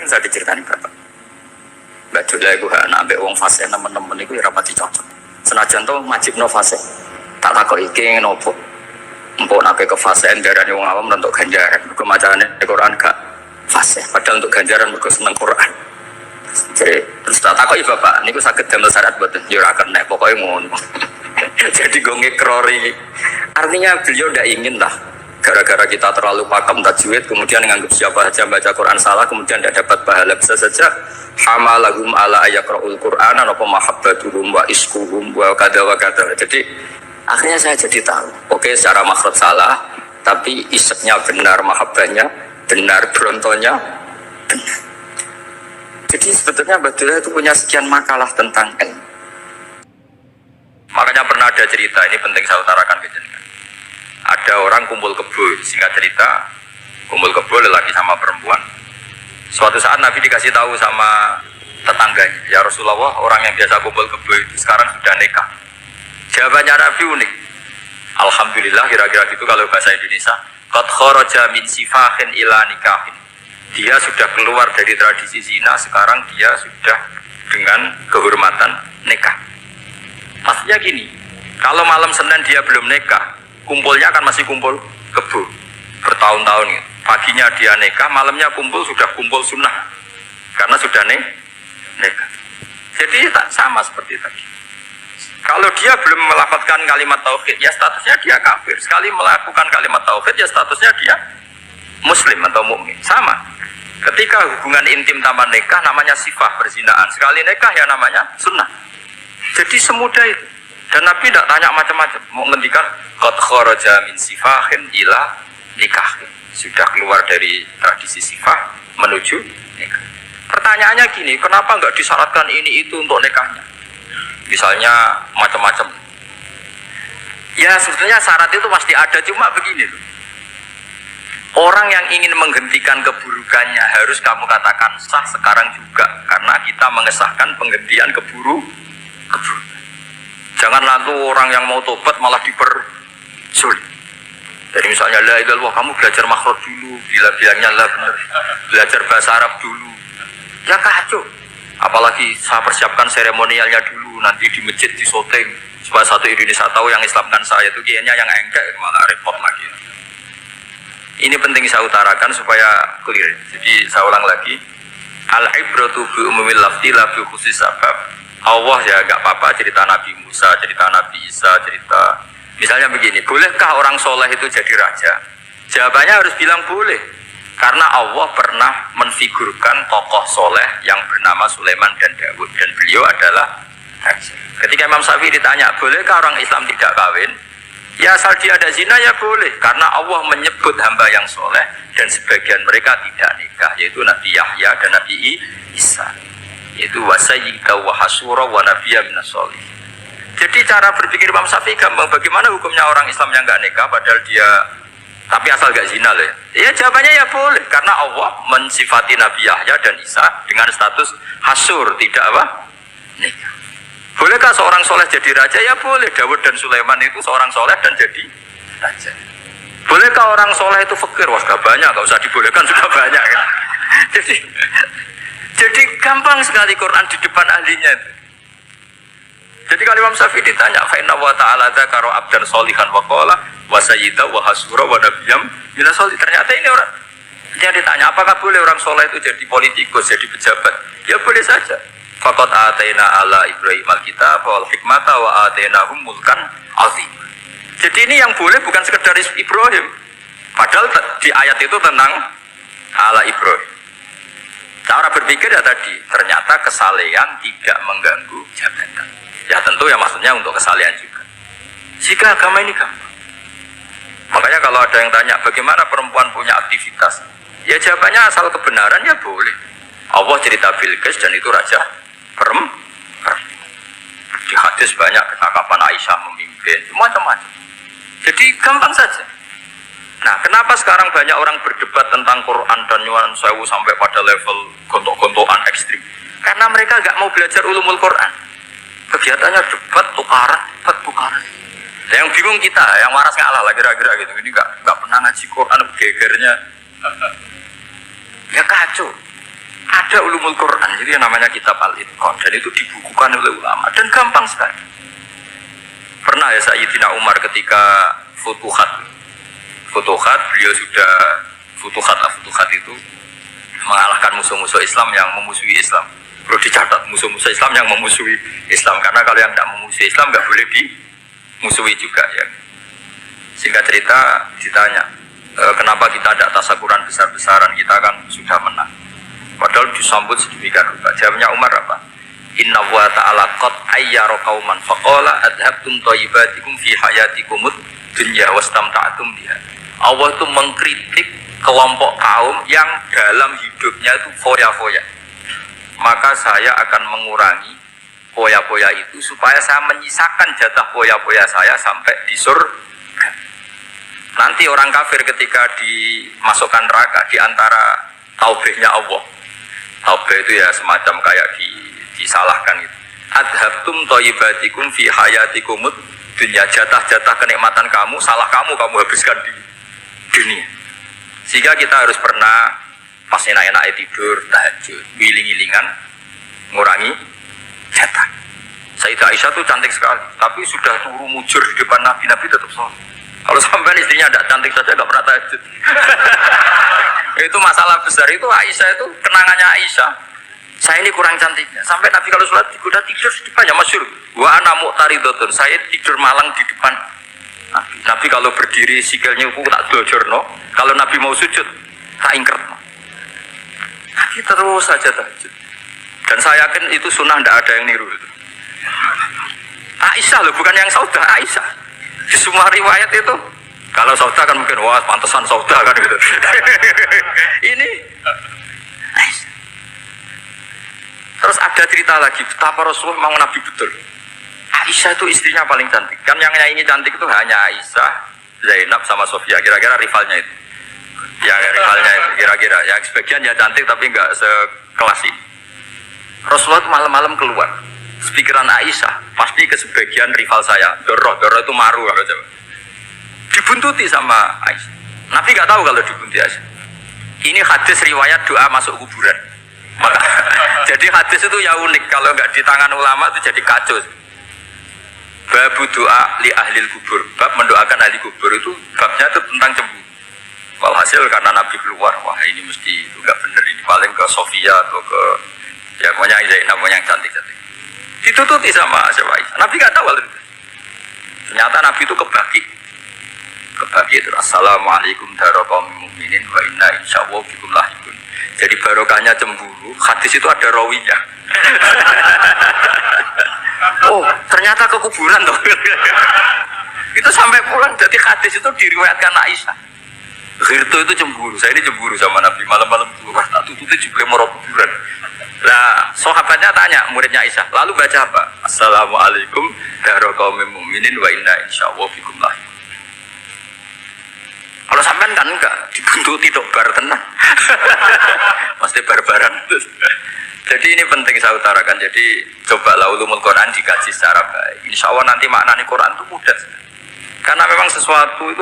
saya diceritani bapak. Mbak Jola itu anak ambek wong fase teman-teman itu ya rapati cocok. Senajan tuh wajib no fase. Tak takut iki nopo. Empuk nabe ke fase darane wong awam untuk ganjaran. Mergo macane Quran gak fase. Padahal untuk ganjaran mergo seneng Quran. Jadi terus tak takoki bapak niku saged damel syarat mboten? Ya ora kena pokoke ngono. Jadi gue ngekrori. Artinya beliau ndak ingin lah gara-gara kita terlalu paham tajwid kemudian nganggap siapa saja baca Quran salah kemudian tidak dapat pahala. Bisa saja hamalahum ala ayakra'ul Qur'an apa mahabbatuhum wa iskuhum wa kada wa kada. Jadi akhirnya saya jadi tahu oke secara makhraj salah tapi iseknya benar, mahabbahnya benar, brontonya benar. Jadi sebetulnya Badullah itu punya sekian makalah tentang ilmu. Makanya pernah ada cerita, ini penting saya utarakan ke jenengan. Ada orang kumpul kebo, singkat cerita, kumpul kebo lelaki sama perempuan. Suatu saat Nabi dikasih tahu sama tetangganya, ya Rasulullah, orang yang biasa kumpul kebo itu sekarang sudah nikah. Jawabannya Nabi unik. Alhamdulillah, kira-kira gitu kalau bahasa Indonesia. Qad kharaja min sifahin ila nikahin. Dia sudah keluar dari tradisi zina, sekarang dia sudah dengan kehormatan nikah. Maksudnya gini, kalau malam Senin dia belum nikah, kumpulnya kan masih kumpul kebo bertahun-tahun gitu. Paginya dia nikah, malamnya kumpul sudah kumpul sunnah karena sudah nikah. Jadi tak sama seperti tadi. Kalau dia belum melafazkan kalimat tauhid, ya statusnya dia kafir. Sekali melakukan kalimat tauhid, ya statusnya dia muslim atau mukmin. Sama. Ketika hubungan intim tanpa nikah namanya sifah perzinaan. Sekali nikah ya namanya sunnah. Jadi semudah itu. Dan Nabi tidak tanya macam-macam. Mau ngendikan qad kharaja min sifahin ila nikah. Sudah keluar dari tradisi sifah menuju nikah. Pertanyaannya gini, kenapa nggak disyaratkan ini itu untuk nikahnya? Misalnya macam-macam. Ya sebetulnya syarat itu pasti ada, cuma begini loh. Orang yang ingin menghentikan keburukannya harus kamu katakan sah sekarang juga, karena kita mengesahkan penghentian keburukan. Jangan lalu orang yang mau tobat malah dipersulit. Jadi misalnya la ilaha illallah, kamu belajar makhraj dulu, bila bilangnya la benar, belajar bahasa Arab dulu. Ya kacau. Apalagi saya persiapkan seremonialnya dulu, nanti di masjid di syuting supaya satu Indonesia tahu yang Islamkan saya itu kayaknya yang engkek, malah repot lagi. Ini penting saya utarakan supaya clear. Jadi saya ulang lagi. Al-ibratu bi umumil lafzi la bi khusus sabab. Allah ya enggak apa-apa cerita Nabi Musa, cerita Nabi Isa, cerita misalnya begini, bolehkah orang soleh itu jadi raja? Jawabannya harus bilang boleh. Karena Allah pernah menfigurkan tokoh soleh yang bernama Sulaiman dan Daud, dan beliau adalah raja. Ketika Imam Syafi'i ditanya, bolehkah orang Islam tidak kawin? Ya asal dia ada zina ya boleh, karena Allah menyebut hamba yang soleh dan sebagian mereka tidak nikah, yaitu Nabi Yahya dan Nabi Isa, yaitu wasayyida wa hasura wa nabiyya minas solih. Jadi cara berpikir Imam Syafi'i gampang, bagaimana hukumnya orang Islam yang nggak nikah padahal dia tapi asal gak zina loh ya? Ya jawabannya ya boleh, karena Allah mensifati Nabi Yahya dan Isa dengan status hasur, tidak apa? Nikah. Bolehkah seorang soleh jadi raja? Ya boleh. Daud dan Sulaiman itu seorang soleh dan jadi raja. Bolehkah orang soleh itu fakir? Wah gak banyak, gak usah dibolehkan sudah banyak kan? Jadi gampang sekali Quran di depan ahlinya itu. Jadi kalau Imam Syafi'i ditanya, fa inna wa ta'ala dzakara abdan sholihan wa qala wa sayyida wa hasura wa nabiyyam minas solih. Ternyata ini orang yang ditanya, apakah boleh orang soleh itu jadi politikus, jadi pejabat? Ya boleh saja. Faqad ataina ala Ibrahim al-kitab wal hikmata wa atainahum mulkan azim. Jadi ini yang boleh bukan sekedar Ibrahim. Padahal di ayat itu tentang ala Ibrahim. Cara berpikir ya tadi, ternyata kesalehan tidak mengganggu jabatan. Ya tentu ya maksudnya untuk kesalehan juga. Jika agama ini gampang. Makanya kalau ada yang tanya bagaimana perempuan punya aktivitas, ya jawabannya asal kebenaran ya boleh. Allah cerita Bilqis dan itu raja perempuan. Di hadis banyak ketakapan Aisyah memimpin, macam-macam. Jadi gampang saja. Nah, kenapa sekarang banyak orang berdebat tentang Quran dan nyuwun sewu sampai pada level gontok-gontokan ekstrim? Karena mereka nggak mau belajar ulumul Quran. Kegiatannya debat, tukaran. Yang bingung kita, yang waras ngalah lah kira-kira gitu. Ini nggak pernah ngaji Quran, gegernya. Ya kacau. Ada ulumul Quran, jadi yang namanya kitab Al-Itqan, dan itu dibukukan oleh ulama dan gampang sekali. Pernah ya Sayyidina Umar ketika Futuhat, beliau sudah Futuhat itu mengalahkan musuh-musuh Islam yang memusuhi Islam. Perlu dicatat, musuh-musuh Islam yang memusuhi Islam, karena kalau yang tidak memusuhi Islam nggak boleh dimusuhi juga ya. Singkat cerita ditanya, kenapa kita tidak tasakuran besar-besaran, kita kan sudah menang. Padahal disambut sedemikian rupa. Jawabnya Umar apa? Inna wa ta'ala qad ayyara qauman faqala adhabtum thayyibatikum fi hayatikumud dunya wastamta'tum biha. Allah itu mengkritik kelompok kaum yang dalam hidupnya itu foya-foya. Maka saya akan mengurangi foya-foya itu supaya saya menyisakan jatah foya-foya saya sampai di surga. Nanti orang kafir ketika dimasukkan neraka di antara taubehnya Allah. Taubeh itu ya semacam kayak disalahkan gitu. Adhabtum thayyibatikum fi hayatikumud dunya, jatah-jatah kenikmatan kamu, salah kamu habiskan di dunia. Sehingga kita harus pernah pas enak-enak tidur, tahajud, wiling-wilingan, ngurangi jatah. Sayyidah Aisyah tuh cantik sekali, tapi sudah turu mujur di depan Nabi tetap sholat. Kalau sampai istrinya tidak cantik saja nggak pernah tahajud. Itu masalah besar. Itu Aisyah, itu kenangannya Aisyah. Saya ini kurang cantiknya. Sampai Nabi kalau sholat digoda tidur di depannya, masyhur. Wa ana muqtaridotun, saya tidur malang di depan Nabi. Nabi kalau berdiri sikilnya aku tak dojorno. Kalau Nabi mau sujud tak ingkerno. Nabi terus saja tahajud. Dan saya yakin itu sunnah, tidak ada yang niru itu. Aisyah loh, bukan yang Saudah, Aisyah. Di semua riwayat itu, kalau Saudah kan mungkin wah pantesan Saudah kan gitu. Ini Aisyah. Terus ada cerita lagi betapa Rasulullah mau Nabi betul. Aisyah itu istrinya paling cantik. Kan yang nyanyi cantik itu hanya Aisyah, Zainab sama Sofia. Kira-kira rivalnya itu. Ya rivalnya itu kira-kira. Yang sebagian ya cantik tapi enggak sekelas ini. Rasulullah itu malam-malam keluar. Pikiran Aisyah pasti ke sebagian rival saya. Doro itu maru kalau coba. Dibuntuti sama Aisyah. Nabi nggak tahu kalau dibuntuti Aisyah. Ini hadis riwayat doa masuk kuburan. Maka, jadi hadis itu ya unik. Kalau nggak di tangan ulama itu jadi kacau. Babu doa li ahlil kubur. Bab mendoakan ahli kubur itu babnya itu tentang cemburu. Walhasil karena Nabi keluar, wah ini mesti nggak bener ini, paling ke Sofia atau ke ya pokoknya Zainab, pokoknya yang cantik-cantik. Ditututi sama siapa Aisyah. Nabi nggak tahu hal itu. Ternyata Nabi itu kebagi itu assalamualaikum warahmatullahi wabarakatuh wa inna insyaallah bikum lahikun. Jadi barokahnya cemburu. Hadis itu ada rawinya. Oh ternyata ke kuburan toh. Itu sampai pulang. Jadi hadis itu diriwayatkan Aisyah. Ghirtu itu cemburu. Saya ini cemburu sama Nabi. Malam-malam keluar tak tutup juga mau kuburan. Nah, sahabatnya tanya muridnya Aisyah, lalu baca apa? Assalamualaikum warahmatullahi wabarakatuh wa inna insyaallah bikum lahikun. Kalau sampean kan enggak dibuntuti tok bar tenang. Pasti barbaran. Jadi ini penting saya utarakan. Jadi cobalah ulumul Quran dikaji secara baik. Insya Allah nanti maknanya Quran itu mudah. Karena memang sesuatu itu